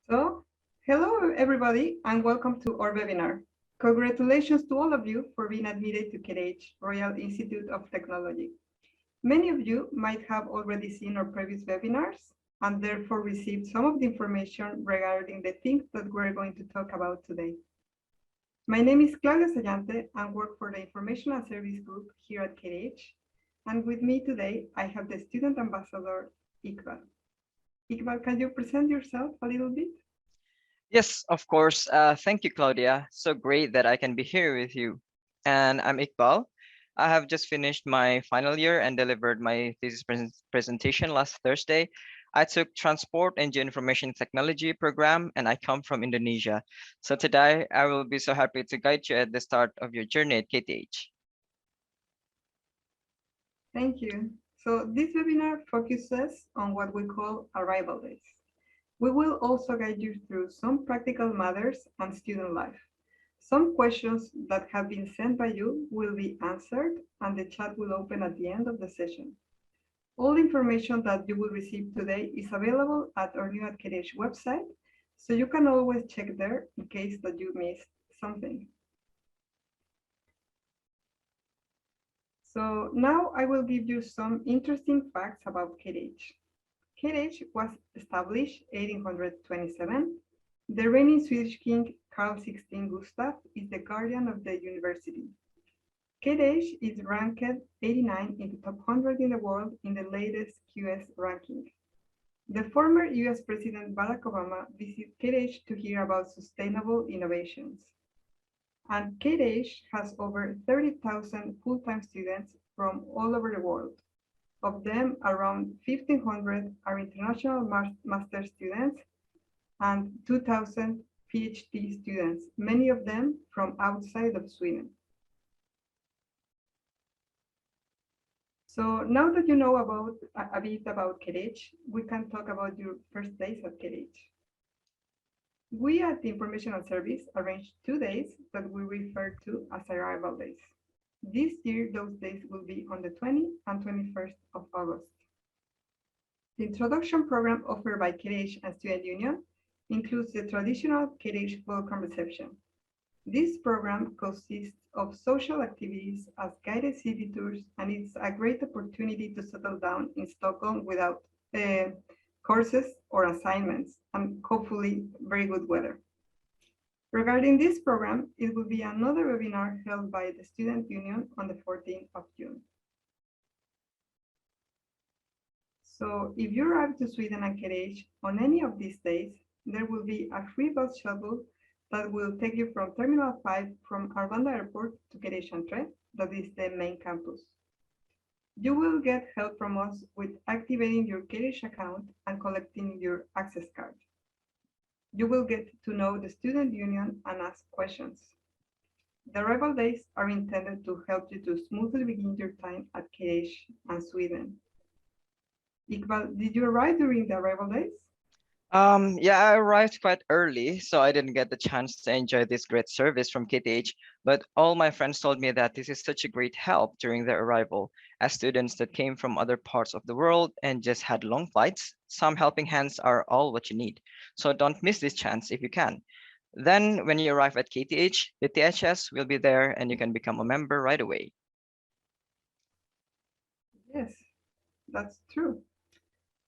So, hello everybody and welcome to our webinar. Congratulations to all of you for being admitted to KTH, Royal Institute of Technology. Many of you might have already seen our previous webinars and therefore received some of the information regarding the things that we're going to talk about today. My name is Claudia Saggiante and work for the Information and Service Group here at KTH. And with me today, I have the Student Ambassador, Iqbal. Iqbal, can you present yourself a little bit? Yes, of course. Thank you, Claudia. So great that I can be here with you. And I'm Iqbal. I have just finished my final year and delivered my thesis presentation last Thursday. I took Transport and Geoinformation Technology program, and I come from Indonesia. So today, I will be so happy to guide you at the start of your journey at KTH. Thank you. So this webinar focuses on what we call arrival days. We will also guide you through some practical matters and student life. Some questions that have been sent by you will be answered and the chat will open at the end of the session. All information that you will receive today is available at our new at KTH website, so you can always check there in case that you missed something. So now I will give you some interesting facts about KTH. KTH was established 1827. The reigning Swedish king Carl XVI Gustaf is the guardian of the university. KTH is ranked 89 in the top 100 in the world in the latest QS ranking. The former US President Barack Obama visited KTH to hear about sustainable innovations. And KTH has over 30,000 full-time students from all over the world. Of them, around 1,500 are international master students and 2,000 PhD students, many of them from outside of Sweden. So now that you know about a bit about KTH, we can talk about your first days at KTH. We at the Information and Service arranged 2 days that we refer to as arrival days. This year, those days will be on the 20th and 21st of August. The introduction program offered by KTH and Student Union includes the traditional KTH welcome reception. This program consists of social activities as guided city tours, and it's a great opportunity to settle down in Stockholm without courses or assignments, and hopefully very good weather. Regarding this program, it will be another webinar held by the Student Union on the 14th of June. So if you arrive to Sweden and KTH on any of these days, there will be a free bus shuttle that will take you from Terminal 5 from Arlanda Airport to KTH Entre, that is the main campus. You will get help from us with activating your KTH account and collecting your access card. You will get to know the Student Union and ask questions. The arrival days are intended to help you to smoothly begin your time at KTH and Sweden. Iqbal, did you arrive during the arrival days? Yeah, I arrived quite early, so I didn't get the chance to enjoy this great service from KTH, but all my friends told me that this is such a great help during their arrival. As students that came from other parts of the world and just had long flights, some helping hands are all what you need. So don't miss this chance if you can. Then, when you arrive at KTH, the THS will be there and you can become a member right away. Yes, that's true.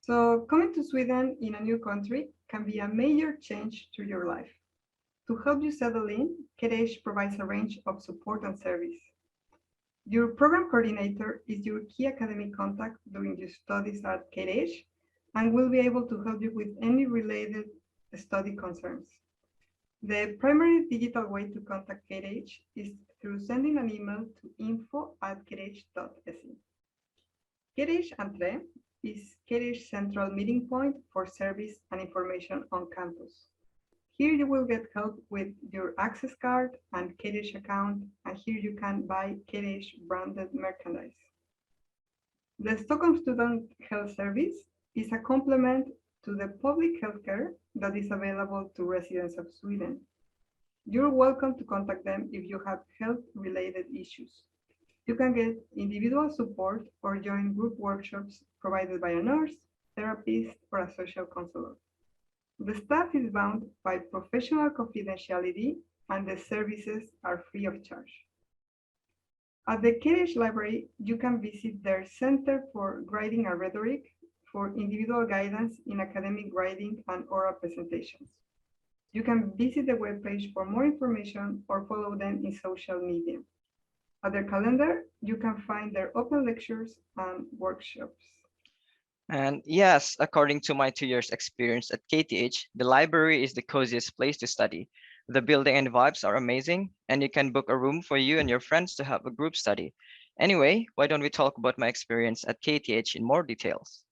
So coming to Sweden in a new country can be a major change to your life. To help you settle in, KTH provides a range of support and service. Your program coordinator is your key academic contact during your studies at KTH and will be able to help you with any related study concerns. The primary digital way to contact KTH is through sending an email to info@kth.se. KTH Entre is KTH central meeting point for service and information on campus. Here you will get help with your access card and KTH account, and here you can buy KTH branded merchandise. The Stockholm Student Health Service is a complement to the public healthcare that is available to residents of Sweden. You're welcome to contact them if you have health-related issues. You can get individual support or join group workshops provided by a nurse, therapist, or a social counselor. The staff is bound by professional confidentiality and the services are free of charge. At the KTH Library, you can visit their Center for Writing and Rhetoric for individual guidance in academic writing and oral presentations. You can visit the webpage for more information or follow them in social media. At their calendar, you can find their open lectures and workshops. And yes, according to my 2 years experience at KTH, the library is the coziest place to study. The building and vibes are amazing, and you can book a room for you and your friends to have a group study. Anyway, why don't we talk about my experience at KTH in more details?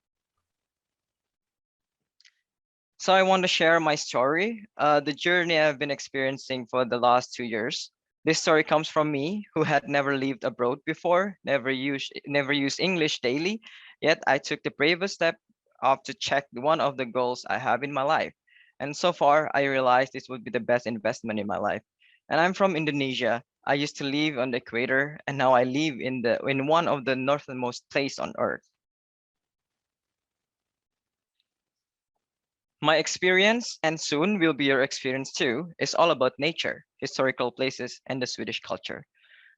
So I want to share my story, the journey I've been experiencing for the last 2 years. This story comes from me, who had never lived abroad before, never used English daily, yet I took the bravest step of to check one of the goals I have in my life. And so far, I realized this would be the best investment in my life. And I'm from Indonesia. I used to live on the equator, and now I live in one of the northernmost place on earth. My experience, and soon will be your experience too, is all about nature, historical places, and the Swedish culture.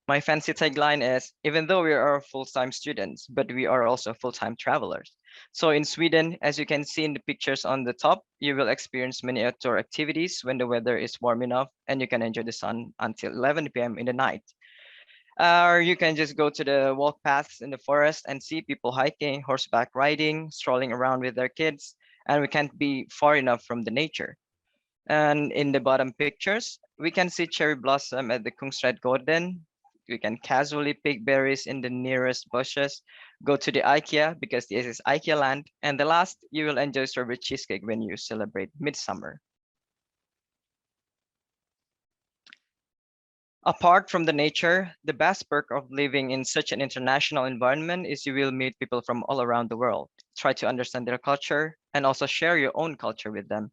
My fancy tagline is, even though we are full-time students, but we are also full-time travelers. So in Sweden, as you can see in the pictures on the top, you will experience many outdoor activities when the weather is warm enough and you can enjoy the sun until 11 p.m. in the night. Or you can just go to the walk paths in the forest and see people hiking, horseback riding, strolling around with their kids, and we can't be far enough from the nature. And in the bottom pictures, we can see cherry blossom at the Kungsträd Garden. We can casually pick berries in the nearest bushes, go to the IKEA because this is IKEA land, and the last, you will enjoy strawberry cheesecake when you celebrate midsummer. Apart from the nature, the best perk of living in such an international environment is you will meet people from all around the world. Try to understand their culture and also share your own culture with them.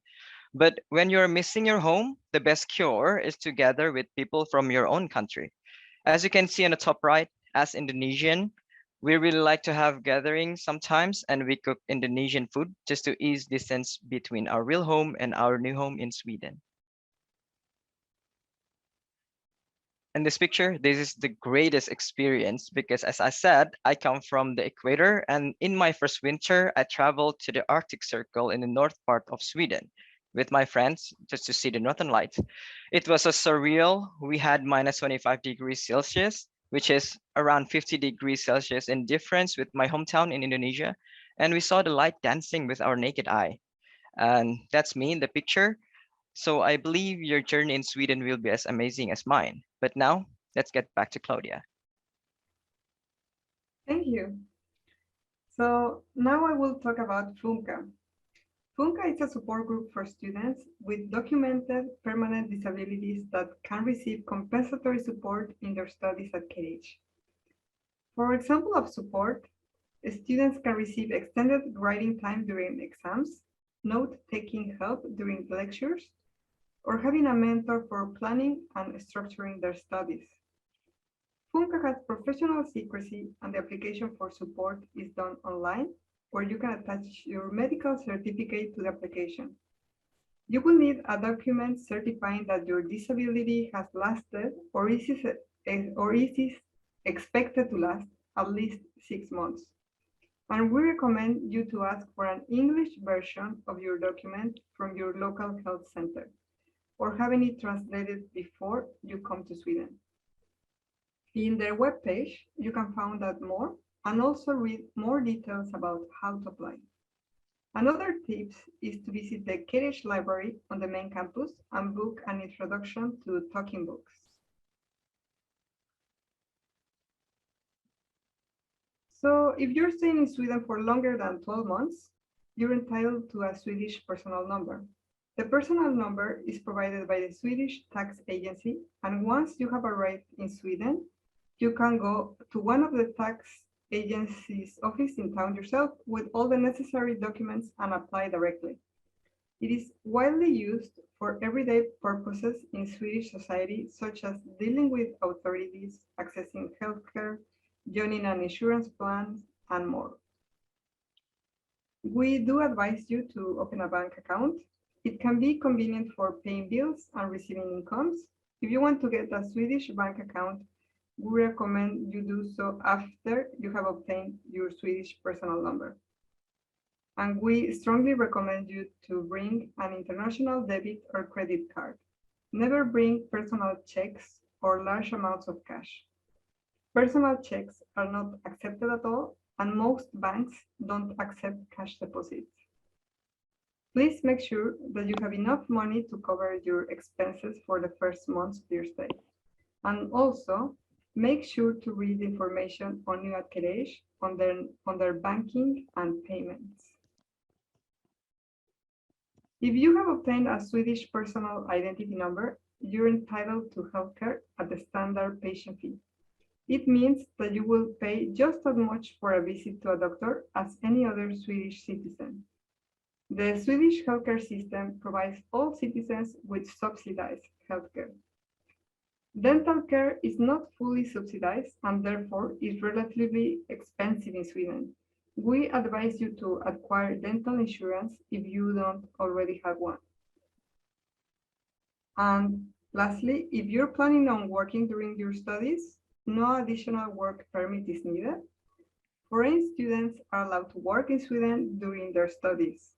But when you're missing your home, the best cure is to gather with people from your own country. As you can see on the top right, as Indonesian, we really like to have gatherings sometimes and we cook Indonesian food just to ease distance between our real home and our new home in Sweden. In this picture, this is the greatest experience because as I said, I come from the equator and in my first winter, I traveled to the Arctic Circle in the north part of Sweden with my friends just to see the northern lights. It was a surreal. We had minus 25 degrees Celsius, which is around 50 degrees Celsius in difference with my hometown in Indonesia. And we saw the light dancing with our naked eye. And that's me in the picture. So I believe your journey in Sweden will be as amazing as mine. But now, let's get back to Claudia. Thank you. So now I will talk about FUNCA. FUNCA is a support group for students with documented permanent disabilities that can receive compensatory support in their studies at KTH. For example of support, students can receive extended writing time during exams, note-taking help during lectures, or having a mentor for planning and structuring their studies. FUNCA has professional secrecy and the application for support is done online, where you can attach your medical certificate to the application. You will need a document certifying that your disability has lasted or is expected to last at least 6 months. And we recommend you to ask for an English version of your document from your local health center or having it translated before you come to Sweden. In their webpage, you can find out more and also read more details about how to apply. Another tip is to visit the KTH library on the main campus and book an introduction to talking books. So if you're staying in Sweden for longer than 12 months, you're entitled to a Swedish personal number. The personal number is provided by the Swedish tax agency, and once you have arrived in Sweden, you can go to one of the tax agency's office in town yourself with all the necessary documents and apply directly. It is widely used for everyday purposes in Swedish society, such as dealing with authorities, accessing healthcare, joining an insurance plan, and more. We do advise you to open a bank account. It can be convenient for paying bills and receiving incomes. If you want to get a Swedish bank account, we recommend you do so after you have obtained your Swedish personal number. And we strongly recommend you to bring an international debit or credit card. Never bring personal checks or large amounts of cash. Personal checks are not accepted at all, and most banks don't accept cash deposits. Please make sure that you have enough money to cover your expenses for the first months of your stay. And also, make sure to read the information on you at KTH on their banking and payments. If you have obtained a Swedish personal identity number, you're entitled to healthcare at the standard patient fee. It means that you will pay just as much for a visit to a doctor as any other Swedish citizen. The Swedish healthcare system provides all citizens with subsidized healthcare. Dental care is not fully subsidized and therefore is relatively expensive in Sweden. We advise you to acquire dental insurance if you don't already have one. And lastly, if you're planning on working during your studies, no additional work permit is needed. Foreign students are allowed to work in Sweden during their studies.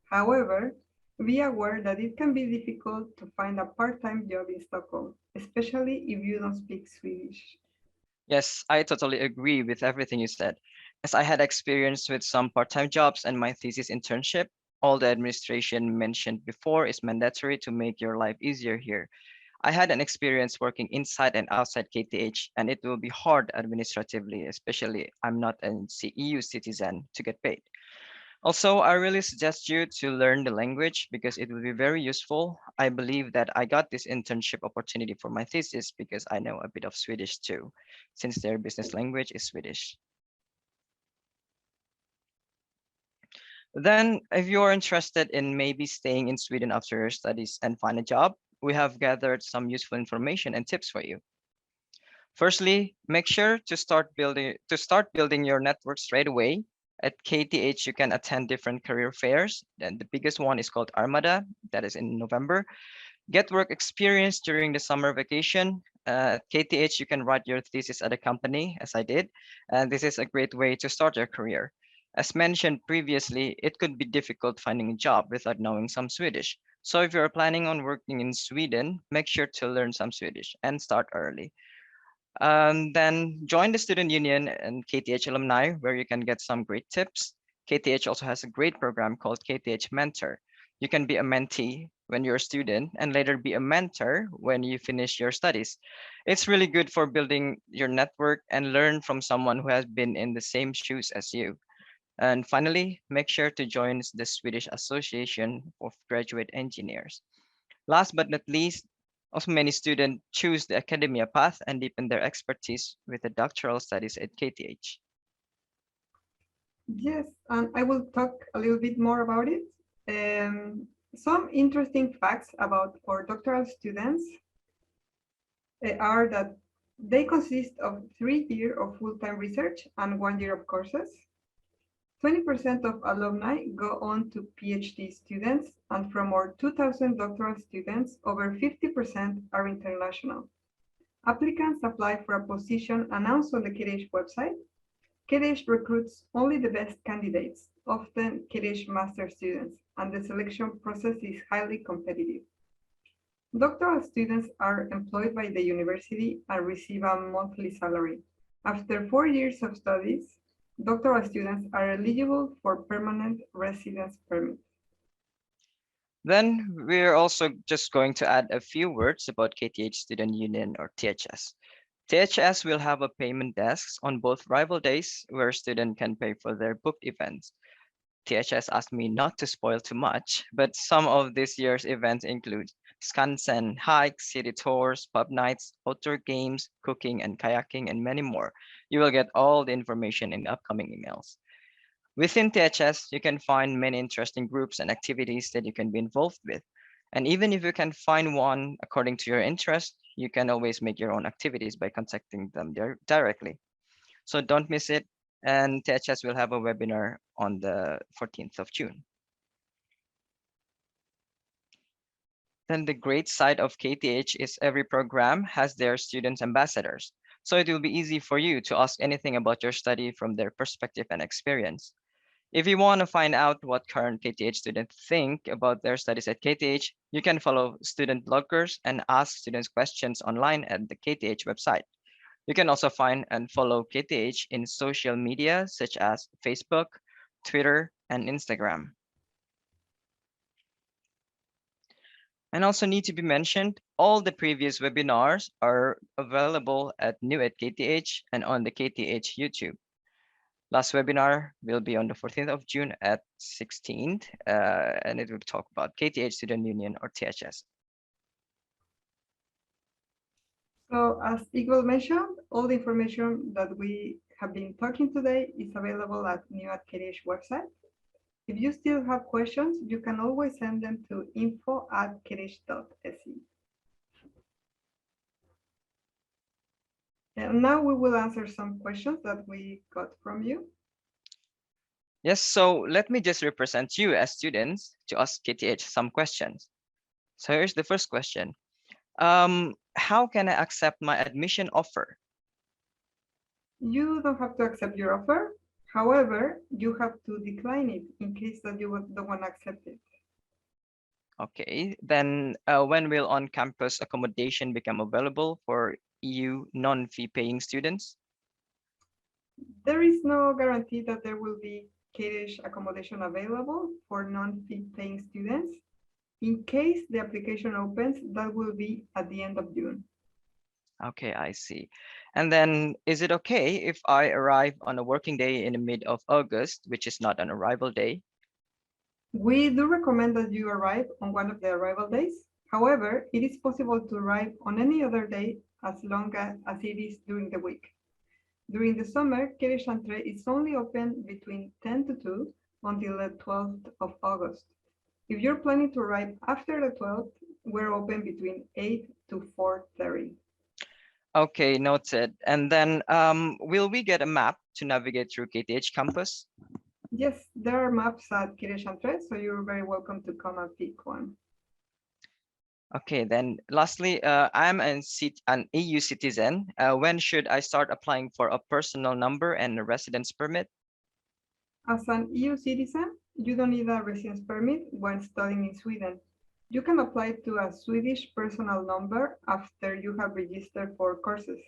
However, be aware that it can be difficult to find a part-time job in Stockholm, especially if you don't speak Swedish. Yes, I totally agree with everything you said. As I had experience with some part-time jobs and my thesis internship, all the administration mentioned before is mandatory to make your life easier here. I had an experience working inside and outside KTH, and it will be hard administratively, especially I'm not an EU citizen to get paid. Also, I really suggest you to learn the language because it will be very useful. I believe that I got this internship opportunity for my thesis because I know a bit of Swedish too, since their business language is Swedish. Then, if you're interested in maybe staying in Sweden after your studies and find a job, we have gathered some useful information and tips for you. Firstly, make sure to start building your network straight away. At KTH, you can attend different career fairs. And the biggest one is called Armada, that is in November. Get work experience during the summer vacation. At KTH, you can write your thesis at a company, as I did, and this is a great way to start your career. As mentioned previously, it could be difficult finding a job without knowing some Swedish. So if you're planning on working in Sweden, make sure to learn some Swedish and start early. Then join the student union and KTH alumni, where you can get some great tips. KTH also has a great program called KTH Mentor. You can be a mentee when you're a student and later be a mentor when you finish your studies. It's really good for building your network and learn from someone who has been in the same shoes as you. And finally, make sure to join the Swedish Association of Graduate Engineers. Last but not least, also many students choose the academia path and deepen their expertise with the doctoral studies at KTH. Yes, and I will talk a little bit more about it. Some interesting facts about our doctoral students are that they consist of 3 years of full-time research and 1 year of courses. 20% of alumni go on to PhD students, and from our 2,000 doctoral students, over 50% are international. Applicants apply for a position announced on the KTH website. KTH recruits only the best candidates, often KTH master students, and the selection process is highly competitive. Doctoral students are employed by the university and receive a monthly salary. After 4 years of studies, doctoral students are eligible for permanent residence permit. Then we're also just going to add a few words about KTH Student Union or THS. THS will have a payment desks on both rival days where students can pay for their booked events. THS asked me not to spoil too much, but some of this year's events include Skansen, hikes, city tours, pub nights, outdoor games, cooking and kayaking, and many more. You will get all the information in the upcoming emails. Within THS, you can find many interesting groups and activities that you can be involved with. And even if you can find one according to your interest, you can always make your own activities by contacting them directly. So don't miss it. And THS will have a webinar on the 14th of June. Then the great side of KTH is every program has their student ambassadors. So it will be easy for you to ask anything about your study from their perspective and experience. If you want to find out what current KTH students think about their studies at KTH, you can follow student bloggers and ask students questions online at the KTH website. You can also find and follow KTH in social media such as Facebook, Twitter, and Instagram. And also need to be mentioned, all the previous webinars are available at New at KTH and on the KTH YouTube. Last webinar will be on the 14th of June at 16th, and it will talk about KTH Student Union or THS. So as Iqbal mentioned, all the information that we have been talking today is available at New at KTH website. If you still have questions, you can always send them to info@kth.se. And now we will answer some questions that we got from you. Yes, so let me just represent you as students to ask KTH some questions. So here's the first question. How can I accept my admission offer? You don't have to accept your offer. However, you have to decline it in case that you don't want to accept it. Okay, then when will on-campus accommodation become available for EU non-fee paying students? There is no guarantee that there will be KTH accommodation available for non-fee paying students. In case the application opens, that will be at the end of June. Okay, I see. And then is it okay if I arrive on a working day in the mid of August, which is not an arrival day? We do recommend that you arrive on one of the arrival days. However, it is possible to arrive on any other day as long as it is during the week. During the summer, KTH Entree is only open between 10 to 2 until the 12th of August. If you're planning to arrive after the 12th, we're open between 8 to 4:30. Okay, noted. And then will we get a map to navigate through KTH campus? Yes, there are maps at KTH Entree, so you're very welcome to come and pick one. Okay, then lastly, I'm an EU citizen. When should I start applying for a personal number and a residence permit? As an EU citizen, you don't need a residence permit when studying in Sweden. You can apply to a Swedish personal number after you have registered for courses.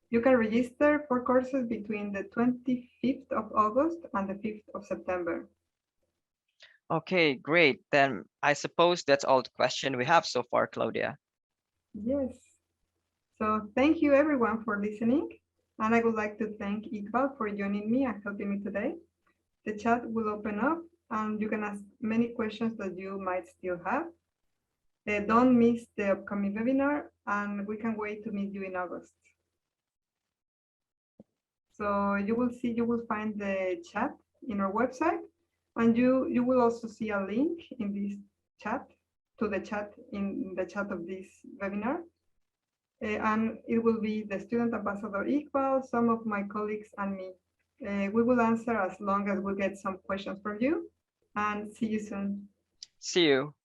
You can register for courses between the 25th of August and the 5th of September. Okay, great. Then I suppose that's all the question we have so far, Claudia. Yes. So thank you everyone for listening. And I would like to thank Iqbal for joining me and helping me today. The chat will open up and you can ask many questions that you might still have. Don't miss the upcoming webinar and we can wait to meet you in August. So you will find the chat in our website and you will also see a link in this chat to the chat in the chat of this webinar. And it will be the student ambassador Iqbal, some of my colleagues and me. We will answer as long as we get some questions from you and see you soon. See you.